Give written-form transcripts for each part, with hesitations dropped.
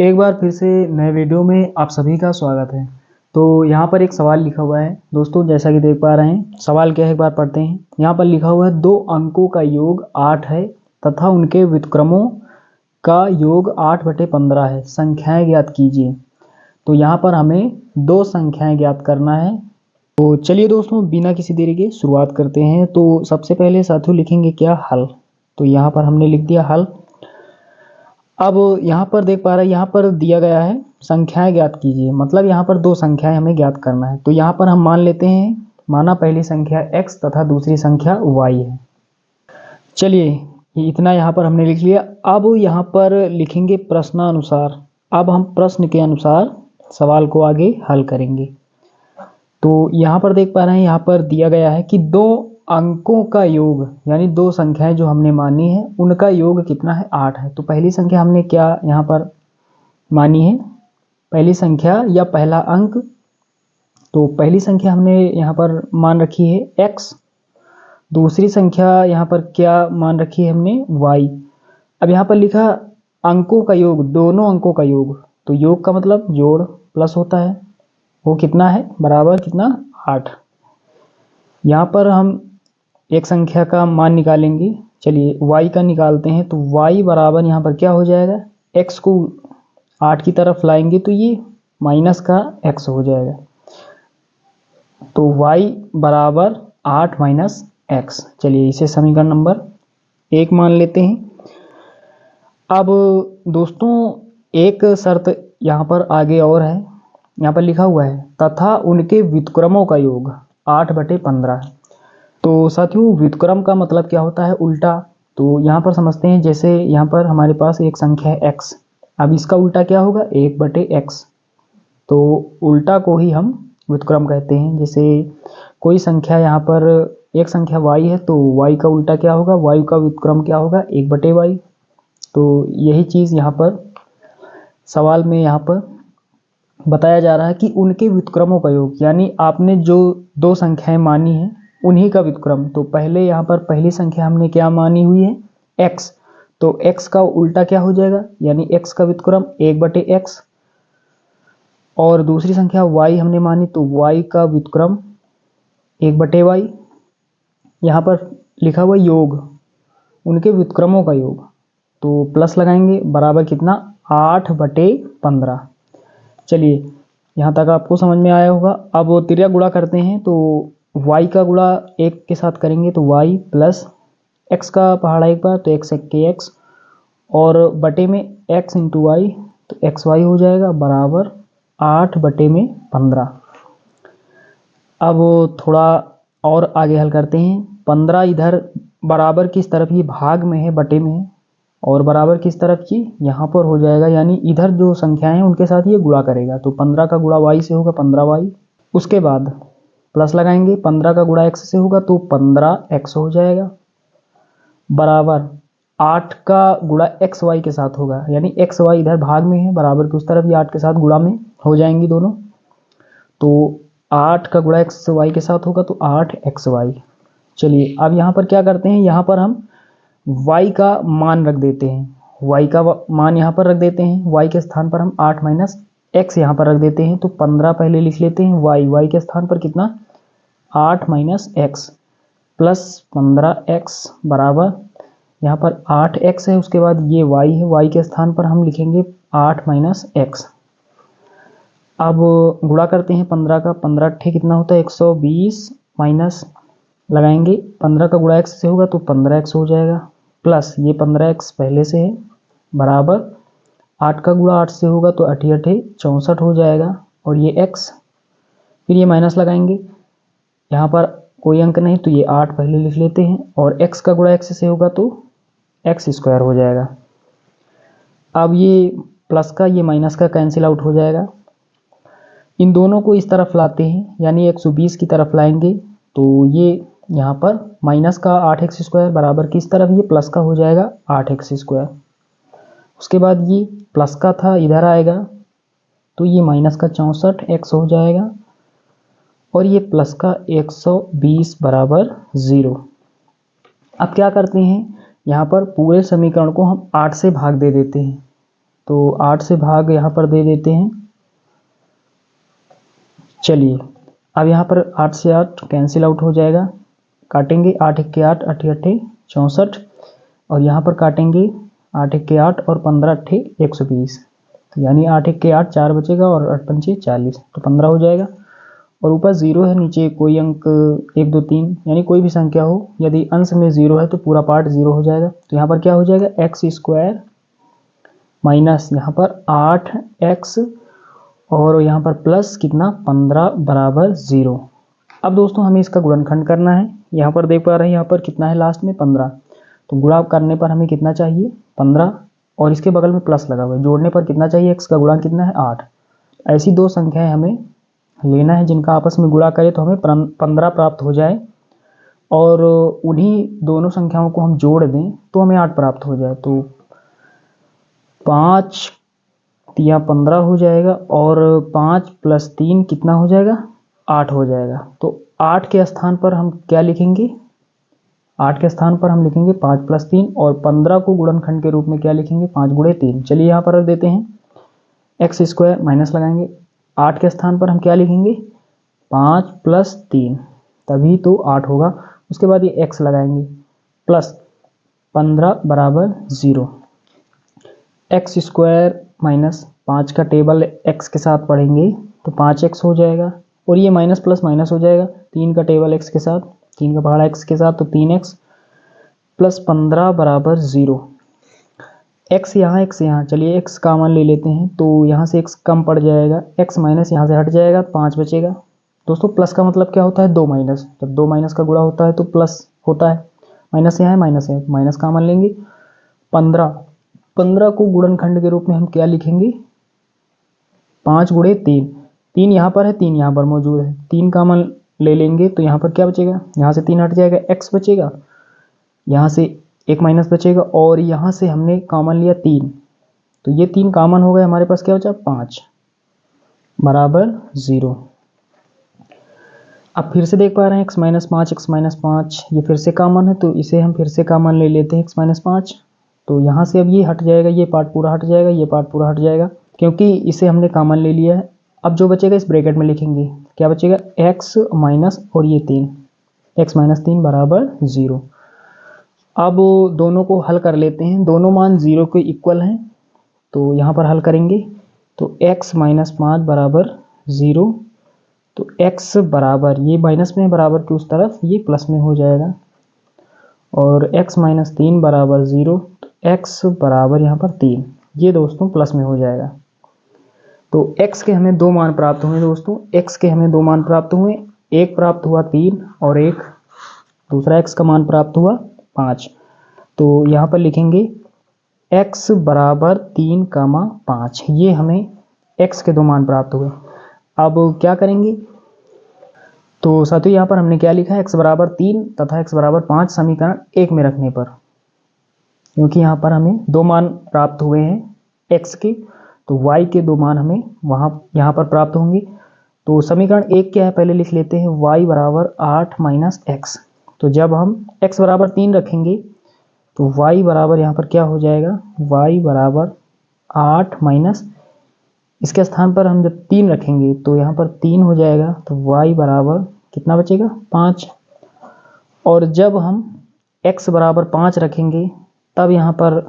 एक बार फिर से नए वीडियो में आप सभी का स्वागत है। तो यहाँ पर एक सवाल लिखा हुआ है दोस्तों, जैसा कि देख पा रहे हैं। सवाल क्या है, एक बार पढ़ते हैं। यहाँ पर लिखा हुआ है 2 अंकों का योग 8 है तथा उनके व्युत्क्रमों का योग 8/15 है, संख्याएं ज्ञात कीजिए। तो यहाँ पर हमें 2 संख्याएं ज्ञात करना है। तो चलिए दोस्तों, बिना किसी देरी के शुरुआत करते हैं। तो सबसे पहले साथियों लिखेंगे क्या, हल। तो यहाँ पर हमने लिख दिया हल। अब यहाँ पर देख पा रहे हैं, यहाँ पर दिया गया है संख्याएं ज्ञात कीजिए, मतलब यहाँ पर 2 संख्याएं हमें ज्ञात करना है। तो यहाँ पर हम मान लेते हैं, माना पहली संख्या x तथा दूसरी संख्या y है। चलिए इतना यहाँ पर हमने लिख लिया। अब यहाँ पर लिखेंगे प्रश्नानुसार। अब हम प्रश्न के अनुसार सवाल को आगे हल करेंगे। तो यहाँ पर देख पा रहे हैं, यहाँ पर दिया गया है कि 2 अंकों का योग, यानी 2 संख्याएं जो हमने मानी है उनका योग कितना है, 8 है। तो पहली संख्या हमने क्या यहाँ पर मानी है, पहली संख्या या पहला अंक। तो पहली संख्या हमने यहाँ पर मान रखी है x, दूसरी संख्या यहाँ पर क्या मान रखी है हमने, y। अब यहाँ पर लिखा अंकों का योग, दोनों अंकों का योग। तो योग का मतलब जोड़ प्लस होता है, वो कितना है, बराबर कितना, 8। यहाँ पर हम एक संख्या का मान निकालेंगे। चलिए y का निकालते हैं। तो y बराबर यहाँ पर क्या हो जाएगा, x को 8 की तरफ लाएंगे तो ये माइनस का x हो जाएगा। तो y बराबर 8 माइनस x। चलिए इसे समीकरण नंबर 1 मान लेते हैं। अब दोस्तों एक शर्त यहाँ पर आगे और है, यहाँ पर लिखा हुआ है तथा उनके व्युत्क्रमों का योग 8/15 है। तो साथियों व्युत्क्रम का मतलब क्या होता है, उल्टा। तो यहाँ पर समझते हैं, जैसे यहाँ पर हमारे पास एक संख्या है x, अब इसका उल्टा क्या होगा, 1/x। तो उल्टा को ही हम व्युत्क्रम कहते हैं। जैसे कोई संख्या यहाँ पर एक संख्या y है, तो y का उल्टा क्या होगा, y का व्युत्क्रम क्या होगा, 1/y। तो यही चीज़ यहाँ पर सवाल में यहाँ पर बताया जा रहा है कि उनके व्युत्क्रमों का योग, यानी आपने जो 2 संख्याएं मानी हैं उन्हीं का व्युत्क्रम। तो पहले यहाँ पर पहली संख्या हमने क्या मानी हुई है, x। तो x का उल्टा क्या हो जाएगा, यानी x का व्युत्क्रम 1/x। और दूसरी संख्या y हमने मानी, तो y का व्युत्क्रम 1/y। यहाँ पर लिखा हुआ योग, उनके व्युत्क्रमों का योग। तो प्लस लगाएंगे, बराबर कितना, 8/15। चलिए यहाँ तक आपको समझ में आया होगा। अब वो तिर्यक गुणा करते हैं। तो y का गुणा 1 के साथ करेंगे तो y प्लस x का पहाड़ा एक बार, तो x 1 के x, और बटे में x इंटू y, तो xy हो जाएगा बराबर 8/15। अब थोड़ा और आगे हल करते हैं। 15 इधर बराबर किस तरफ, ये भाग में है, बटे में है, और बराबर किस तरफ, ये यहाँ पर हो जाएगा, यानी इधर जो संख्याएं हैं उनके साथ ये गुणा करेगा। तो 15 का गुणा y से होगा 15y। उसके बाद प्लस लगाएंगे, 15 का गुणा x से होगा तो 15x हो जाएगा, बराबर 8 का गुणा xy के साथ होगा, यानी xy इधर भाग में है, बराबर की उस तरफ ये 8 के साथ गुणा में हो जाएंगी दोनों। तो 8 का गुणा xy के साथ होगा तो 8xy। चलिए अब यहाँ पर क्या करते हैं, यहाँ पर हम y का मान रख देते हैं। y का मान यहाँ पर रख देते हैं, y के स्थान पर हम 8 माइनस x यहाँ पर रख देते हैं। तो 15 पहले लिख लेते हैं, y के स्थान पर कितना, 8 माइनस x प्लस 15x बराबर यहाँ पर 8x है, उसके बाद ये y है, y के स्थान पर हम लिखेंगे 8 माइनस x। अब गुणा करते हैं 15 का, 15 अट्ठे कितना होता है, 120, माइनस लगाएंगे, 15 का गुणा x से होगा तो 15x हो जाएगा, प्लस ये 15x पहले से है, बराबर 8 का गुणा 8 से होगा तो 8 8 64 हो जाएगा, और ये x, फिर ये माइनस लगाएंगे, यहाँ पर कोई अंक नहीं तो ये 8 पहले लिख लेते हैं, और x का गुणा x से होगा तो x² हो जाएगा। अब ये प्लस का ये माइनस का कैंसिल आउट हो जाएगा। इन दोनों को इस तरफ लाते हैं, यानी 120 की तरफ लाएंगे, तो ये यहाँ पर माइनस का 8x² बराबर किस तरफ, ये प्लस का हो जाएगा 8x²। उसके बाद ये प्लस का था, इधर आएगा तो ये माइनस का 64x हो जाएगा, और ये प्लस का 120 बराबर 0। अब क्या करते हैं, यहाँ पर पूरे समीकरण को हम 8 से भाग दे देते हैं। तो 8 से भाग यहाँ पर दे देते हैं। चलिए अब यहाँ पर 8 से 8 कैंसिल आउट हो जाएगा, काटेंगे 8 1 8, 8 8 64, और यहाँ पर काटेंगे 8 1 8 और 15 8 120, तो यानी 8 1 8 4 बचेगा और 8 5 40, तो 15 हो जाएगा। और ऊपर 0 है, नीचे कोई अंक 1 2 3 यानी कोई भी संख्या हो, यदि अंश में 0 है तो पूरा पार्ट 0 हो जाएगा। तो यहाँ पर क्या हो जाएगा, एक्स स्क्वायर माइनस यहाँ पर 8x और यहाँ पर प्लस कितना 15 बराबर 0। अब दोस्तों हमें इसका गुणनखंड करना है। यहाँ पर देख पा रहे हैं यहाँ पर कितना है लास्ट में 15, तो गुणा करने पर हमें कितना चाहिए 15, और इसके बगल में प्लस लगा हुआ है, जोड़ने पर कितना चाहिए, x का गुणा कितना है 8। ऐसी दो संख्याएं हमें लेना है जिनका आपस में गुणा करें तो हमें 15 प्राप्त हो जाए, और उन्हीं दोनों संख्याओं को हम जोड़ दें तो हमें 8 प्राप्त हो जाए। तो 5 या 15 हो जाएगा, और 5 + 3 कितना हो जाएगा 8 हो जाएगा। तो 8 के स्थान पर हम क्या लिखेंगे, 8 के स्थान पर हम लिखेंगे 5 + 3, और 15 को गुणनखंड के रूप में क्या लिखेंगे 5 × 3। चलिए यहाँ पर रख देते हैं, एक्स स्क्वायर माइनस लगाएंगे, 8 के स्थान पर हम क्या लिखेंगे 5 + 3, तभी तो 8 होगा। उसके बाद ये x लगाएंगे, प्लस 15 बराबर 0, एक्स स्क्वायर माइनस 5 का टेबल x के साथ पढ़ेंगे तो 5x हो जाएगा, और ये माइनस प्लस माइनस हो जाएगा, 3 का टेबल x के साथ, 3 का पहाड़ा x के साथ, तो 3x प्लस 15 बराबर 0। x यहाँ, चलिए x कॉमन ले लेते हैं, तो यहाँ से x कम पड़ जाएगा, x माइनस यहाँ से हट जाएगा, 5 बचेगा। दोस्तों प्लस का मतलब क्या होता है 2 माइनस, जब 2 माइनस का गुणा होता है तो प्लस होता है, माइनस यहाँ है माइनस है, माइनस कॉमन लेंगे। 15 को गुणनखंड के रूप में हम क्या लिखेंगे 5 × 3, 3 यहाँ पर है, 3 यहाँ पर मौजूद है, 3 कॉमन ले लेंगे तो यहाँ पर क्या बचेगा, यहाँ से 3 हट जाएगा, x बचेगा, यहाँ से 1 माइनस बचेगा, और यहाँ से हमने कॉमन लिया 3, तो ये 3 कॉमन हो गए, हमारे पास क्या बचा 5 बराबर 0। अब फिर से देख पा रहे हैं x - 5 ये फिर से कॉमन है, तो इसे हम फिर से कॉमन ले लेते हैं x - 5, तो यहाँ से अब ये हट जाएगा, ये पार्ट पूरा हट जाएगा, ये पार्ट पूरा हट जाएगा, क्योंकि इसे हमने कॉमन ले लिया है। अब जो बचेगा इस ब्रैकेट में लिखेंगे, क्या बचेगा x माइनस और ये 3, x - 3 बराबर 0। अब दोनों को हल कर लेते हैं, दोनों मान 0 के इक्वल हैं, तो यहाँ पर हल करेंगे तो x - 5 बराबर 0, तो x बराबर ये माइनस में बराबर की उस तरफ ये प्लस में हो जाएगा, और x - 3 बराबर 0, तो x बराबर यहाँ पर 3, ये दोस्तों प्लस में हो जाएगा। तो x के हमें 2 मान प्राप्त हुए दोस्तों, x के हमें 2 मान प्राप्त हुए, एक प्राप्त हुआ 3 और एक दूसरा x का मान प्राप्त हुआ 5। तो यहाँ पर लिखेंगे x बराबर 3, 5, ये हमें x के 2 मान प्राप्त हुए। अब क्या करेंगे, तो साथियों यहाँ पर हमने क्या लिखा है x बराबर 3 तथा x बराबर 5 समीकरण 1 में रखने पर, क्योंकि यहाँ पर हमें 2 मान प्राप्त हुए हैं x के, तो y के 2 मान हमें यहाँ पर प्राप्त होंगे। तो समीकरण 1 क्या है पहले लिख लेते हैं, y बराबर 8 - x, तो जब हम x बराबर 3 रखेंगे तो y बराबर यहाँ पर क्या हो जाएगा, y बराबर 8 माइनस, इसके स्थान पर हम जब 3 रखेंगे तो यहाँ पर 3 हो जाएगा, तो y बराबर कितना बचेगा 5, और जब हम x बराबर 5 रखेंगे तब यहाँ पर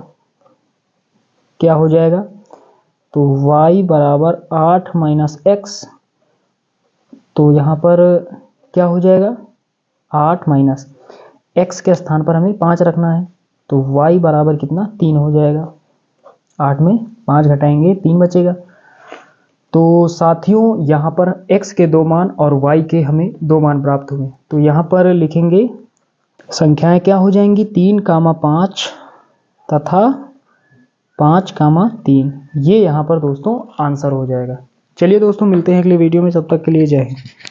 क्या हो जाएगा, तो y बराबर 8 - x, तो यहाँ पर क्या हो जाएगा 8 माइनस x के स्थान पर हमें 5 रखना है, तो y बराबर कितना 3 हो जाएगा, 8 में 5 घटाएंगे 3 बचेगा। तो साथियों यहाँ पर x के 2 मान और y के हमें 2 मान प्राप्त हुए, तो यहाँ पर लिखेंगे संख्याएं क्या हो जाएंगी 3, 5 तथा 5, 3, ये यहाँ पर दोस्तों आंसर हो जाएगा। चलिए दोस्तों मिलते हैं अगले वीडियो में, तब तक के लिए जय हिंद।